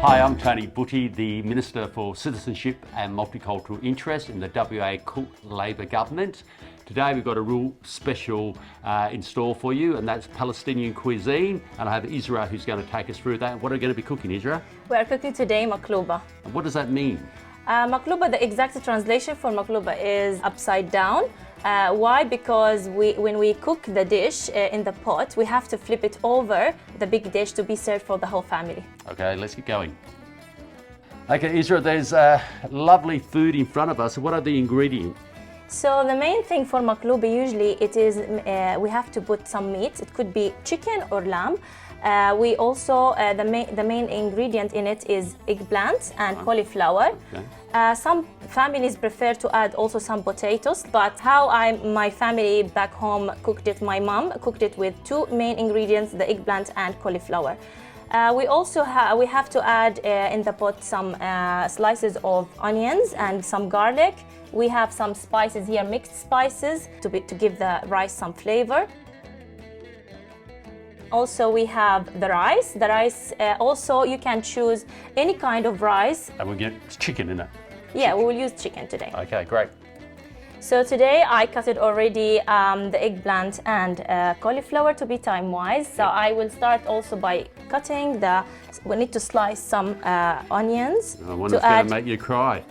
Hi, I'm Tony Buti, the Minister for Citizenship and Multicultural Interest in the WA Cook Labor Government. Today we've got a real special in store for you, and that's Palestinian cuisine. And I have Isra who's going to take us through that. What are we going to be cooking, Isra? We are cooking today maqlooba. And what does that mean? Maqlooba, the exact translation for maqlooba is upside down. Why? Because when we cook the dish in the pot, we have to flip it over the big dish to be served for the whole family. Okay, let's get going. Okay, Isra, there's lovely food in front of us. What are the ingredients? So the main thing for maqlooba, usually it is we have to put some meat. It could be chicken or lamb. We also the main ingredient in it is eggplant and cauliflower. Okay. Some families prefer to add also some potatoes, but how my family back home cooked it, my mom cooked it with two main ingredients, the eggplant and cauliflower. We also have to add in the pot some slices of onions and some garlic. We have some spices here, mixed spices, to give the rice some flavor. Also, we have the rice. The rice, also you can choose any kind of rice. And we'll get chicken in it. Yeah, we will use chicken today. Okay, great. So today I cut it already the eggplant and cauliflower to be time-wise. So I will start also by cutting we need to slice some onions. I wonder if it's going to make you cry.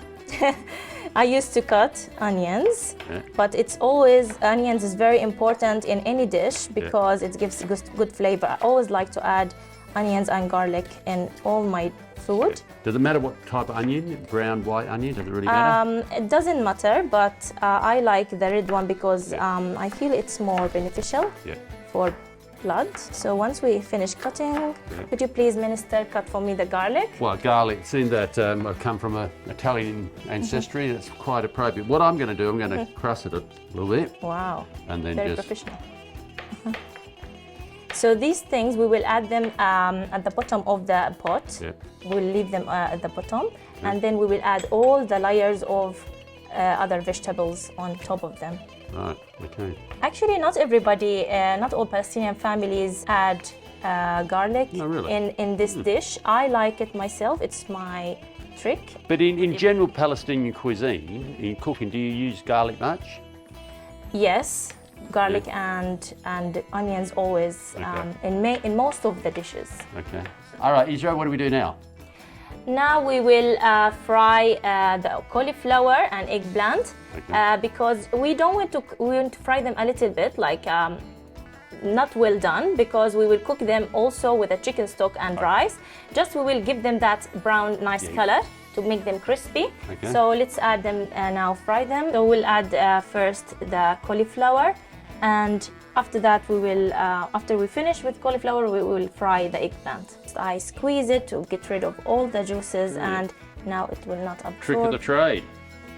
I used to cut onions, but onions is very important in any dish because it gives good flavor. I always like to add onions and garlic in all my food. Does it matter what type of onion? Brown, white onion? Does it really matter? It doesn't matter, but I like the red one because I feel it's more beneficial for blood. So once we finish cutting, could you please, Minister, cut for me the garlic? Well, garlic, seeing that I come from an Italian ancestry, that's quite appropriate. What I'm going to do, I'm going to crust it a little bit. Wow, and then very professional. So these things, we will add them at the bottom of the pot. We'll leave them at the bottom, and then we will add all the layers of other vegetables on top of them. Right, okay. Actually, not everybody, not all Palestinian families add garlic in this dish. I like it myself, it's my trick. But in general Palestinian cuisine, in cooking, do you use garlic much? Yes, garlic and onions always in most of the dishes. Okay. All right, Isra, what do we do now? Now we will fry the cauliflower and eggplant because we want to fry them a little bit, like not well done, because we will cook them also with a chicken stock and rice. Just we will give them that brown nice color to make them crispy. So let's add them now, fry them. So we'll add first the cauliflower, and after that we will, after we finish with cauliflower, we will fry the eggplant. I squeeze it to get rid of all the juices, and now it will not absorb. Trick of the trade.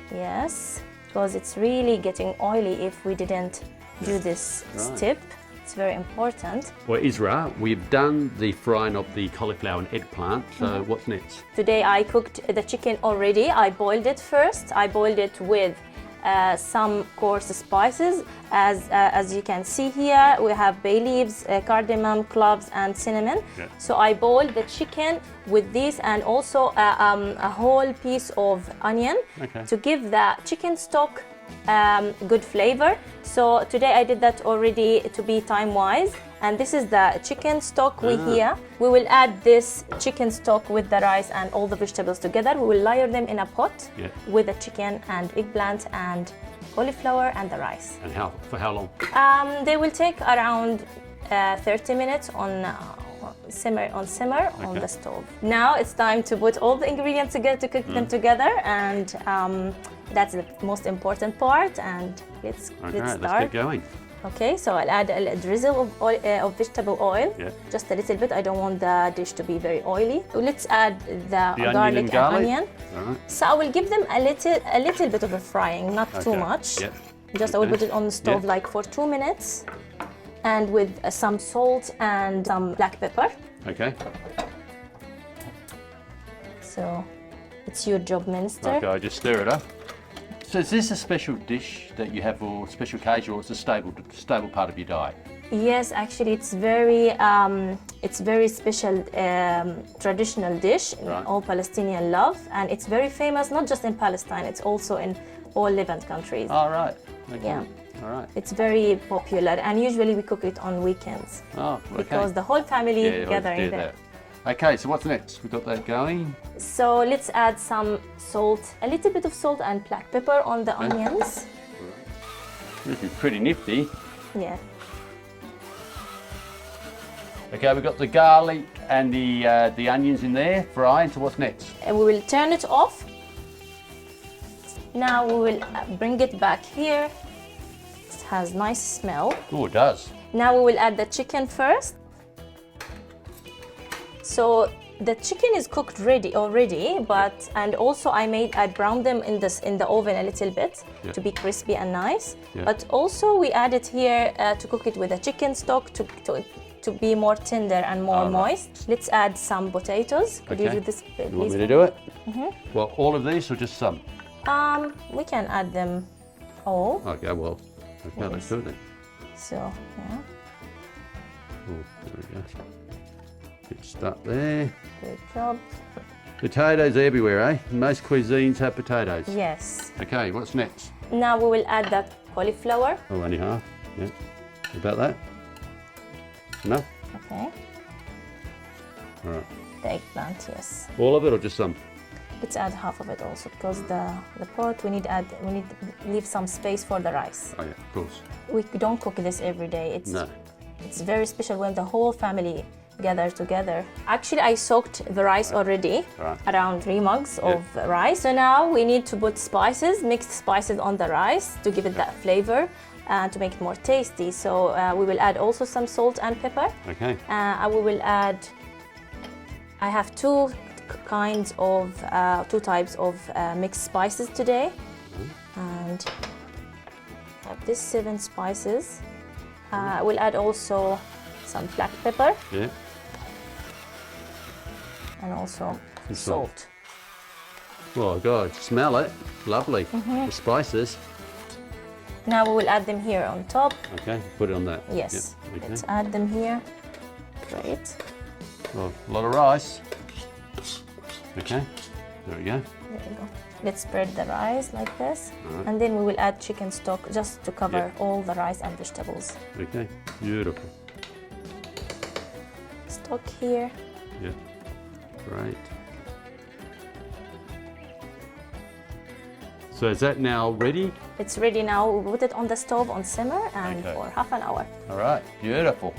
Yes, because it's really getting oily if we didn't do this step. It's very important. Well, Isra, we've done the frying of the cauliflower and eggplant, so what's next? Today I cooked the chicken already. I boiled it first. I boiled it with some coarse spices. As you can see here, we have bay leaves, cardamom, cloves and cinnamon. So I boiled the chicken with this, and also a whole piece of onion to give the chicken stock good flavor. So today I did that already to be time-wise, and this is the chicken stock we will add this chicken stock with the rice and all the vegetables together. We will layer them in a pot with the chicken and eggplant and cauliflower and the rice. And for how long? They will take around 30 minutes on simmer on the stove. Now it's time to put all the ingredients together to cook them together, and that's the most important part. And let's start. Let's get going. Okay, so I'll add a drizzle of oil, of vegetable oil, just a little bit. I don't want the dish to be very oily. Let's add the garlic and onion. So I will give them a little bit of a frying, not too much. Just I will put it on the stove like for 2 minutes, and with some salt and some black pepper. Okay. So it's your job, Minister. Okay, I just stir it up. So is this a special dish that you have for special occasion, or it's a stable part of your diet? Yes, actually, it's very special traditional dish Right. all Palestinian love, and it's very famous not just in Palestine. It's also in all Levant countries. All right. Okay. Yeah. All right. It's very popular, and usually we cook it on weekends Oh, okay. because the whole family yeah, gather let's do in there. that. Okay, so what's next? We've got that going. So let's add some salt, a little bit of salt and black pepper on the onions. This is pretty nifty. Yeah. Okay, we've got the garlic and the onions in there frying. So what's next? And we will turn it off. Now we will bring it back here. It has nice smell. Oh, it does. Now we will add the chicken first. So the chicken is cooked ready already, and also I browned them in the oven a little bit Yeah. to be crispy and nice. Yeah. But also we added here to cook it with a chicken stock to be more tender and more All right. moist. Let's add some potatoes. Could you Okay. do this, please? You want me to do it? Well, all of these or just some? We can add them all. Okay, well, okay, let's do it then. So yeah, Oh, there we go. Good start there. good job. Potatoes everywhere, eh? Most cuisines have potatoes. Yes. Okay, what's next? Now we will add the cauliflower. Oh, only half. Yeah. About that? Enough? Okay. All right. The eggplant, yes. All of it or just some? Let's add half of it also because the pot we need to leave some space for the rice. Oh yeah, of course. We don't cook this every day. It's very special when the whole family gather together. Actually, I soaked the rice already, Right. around 3 mugs of rice. So now we need to put spices, mixed spices on the rice to give it that flavor and to make it more tasty. So we will add also some salt and pepper. Okay. I have two types of mixed spices today, and I have this 7 spices. We'll add also some black pepper Yeah. and also And salt. Oh God, smell it. Lovely. The spices. Now we will add them here on top. Okay, put it on that. Yes, Yep. Okay. let's add them here. Great. Well, a lot of rice. Okay. There we go. There we go. Let's spread the rice like this, Alright. and then we will add chicken stock just to cover Yeah. all the rice and vegetables. Okay. Beautiful. Stock here. Yeah. Great. So is that now ready? It's ready now. We put it on the stove on simmer and Okay. for half an hour. All right. Beautiful.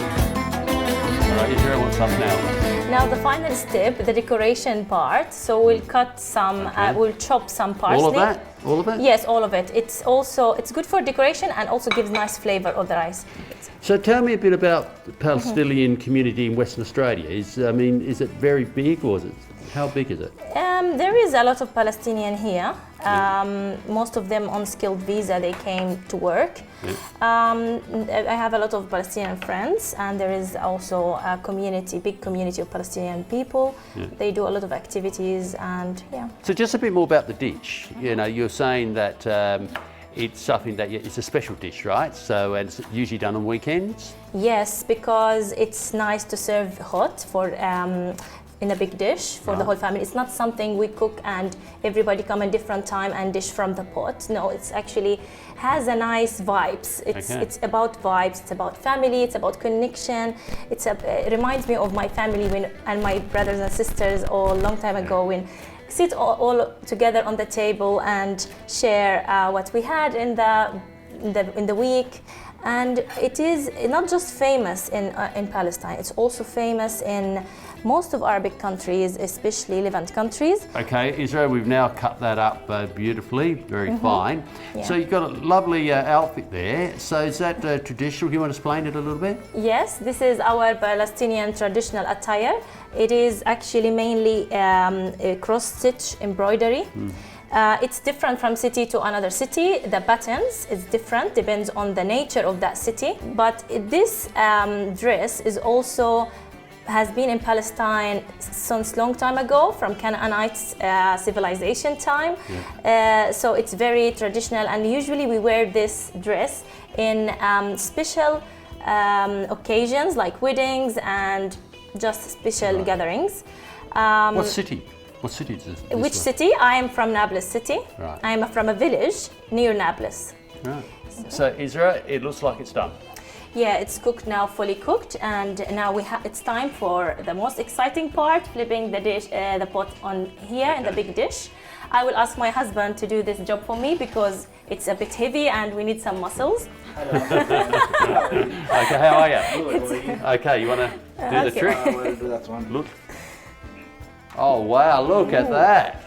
All right, Isra wants some now. Now the final step, the decoration part. So we'll cut some, Okay. we'll chop some parsley. All of that? All of it? Yes, all of it. It's good for decoration and also gives nice flavor of the rice. So tell me a bit about the Palestinian community in Western Australia. Is it very big or how big is it? There is a lot of Palestinian here. Most of them on skilled visa. They came to work. I have a lot of Palestinian friends, and there is also a big community of Palestinian people. They do a lot of activities, and yeah. So just a bit more about the dish. You know, you're saying that it's something that it's a special dish, right? So and it's usually done on weekends. Yes, because it's nice to serve hot for in a big dish for the whole family. It's not something we cook and everybody come in different time and dish from the pot. No, it's actually has a nice vibes. It's about vibes. It's about family. It's about connection. It reminds me of my family and my brothers and sisters all long time ago when sit all together on the table and share what we had in the week. And it is not just famous in Palestine, it's also famous in most of Arabic countries, especially Levant countries. Okay, Isra, we've now cut that up beautifully, very fine. Yeah. So you've got a lovely outfit there. So is that traditional? Do you want to explain it a little bit? Yes, this is our Palestinian traditional attire. It is actually mainly a cross-stitch embroidery. It's different from city to another city. The patterns is different, depends on the nature of that city. But this dress is also has been in Palestine since long time ago, from Canaanite civilization time. So it's very traditional, and usually we wear this dress in special occasions like weddings and just special gatherings. What city? What city is this? Which city? I am from Nablus city. Right. I am from a village near Nablus. Right. So Isra, it looks like it's done. Yeah, it's cooked now, fully cooked, and now it's time for the most exciting part, flipping the dish, the pot on here in the big dish. I will ask my husband to do this job for me because it's a bit heavy and we need some muscles. Okay, how are you? Okay, you want to do the trick? I will do that one. Look. Oh wow, look at that.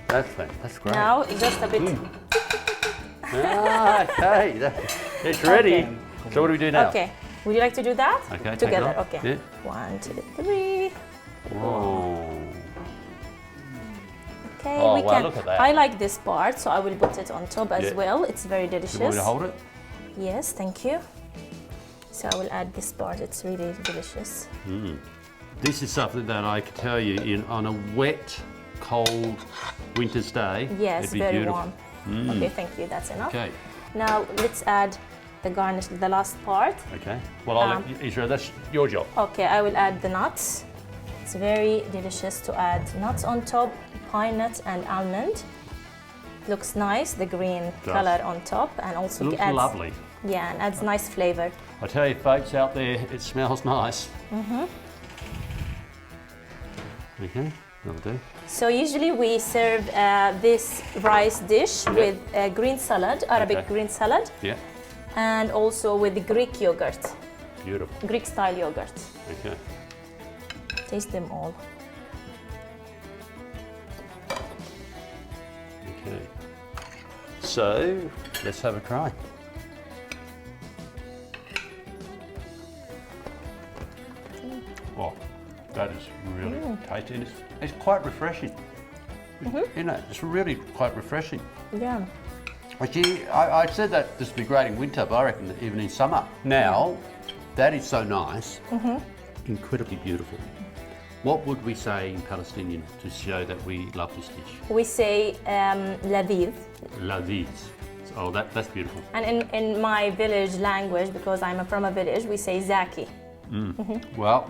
That's great. Now, just a bit. Okay, it's ready. Okay. So what do we do now? Okay, would you like to do that? Okay, take it together. off. Okay. Yeah. 1, 2, 3. Whoa. Okay, Oh, we wow, can. look at that. I like this part, so I will put it on top as Yeah. well. It's very delicious. You want me to hold it? Yes, thank you. So I will add this part. It's really delicious. This is something that I can tell you, on a wet, cold winter's day, Yes, it'd be very beautiful. warm. Okay, thank you. That's enough. Okay, Now let's add the garnish, the last part. okay. Well, I'll let you, Isra, that's your job. Okay, I will add the nuts. It's very delicious to add nuts on top, pine nuts and almond. Looks nice, the green Does. color on top, and also It looks adds, lovely. yeah, and adds nice flavor. I tell you, folks out there, it smells nice. Okay, that'll do. So usually we serve this rice dish with green salad, Arabic Okay. green salad, Yeah, and also with Greek yogurt, beautiful. Greek style yogurt. Okay. Taste them all. Okay. So, let's have a try. Oh, that is really tasty. And it's quite refreshing. You know, it's really quite refreshing. Yeah. Actually, I said that this would be great in winter, but I reckon that even in summer. Now, that is so nice, incredibly beautiful. What would we say in Palestinian to show that we love this dish? We say ladid. Laziz. Oh, that's beautiful. And in my village language, because I'm from a village, we say zaki. Well,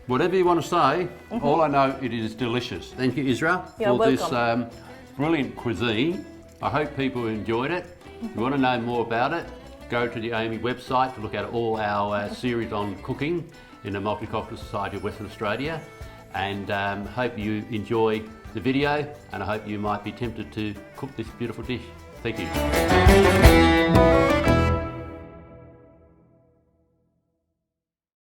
whatever you want to say, all I know, it is delicious. Thank you, Isra, You're for this welcome. brilliant cuisine. I hope people enjoyed it. If you want to know more about it, go to the AMI website to look at all our series on cooking in the Multicultural Society of Western Australia. And hope you enjoy the video, and I hope you might be tempted to cook this beautiful dish. Thank you.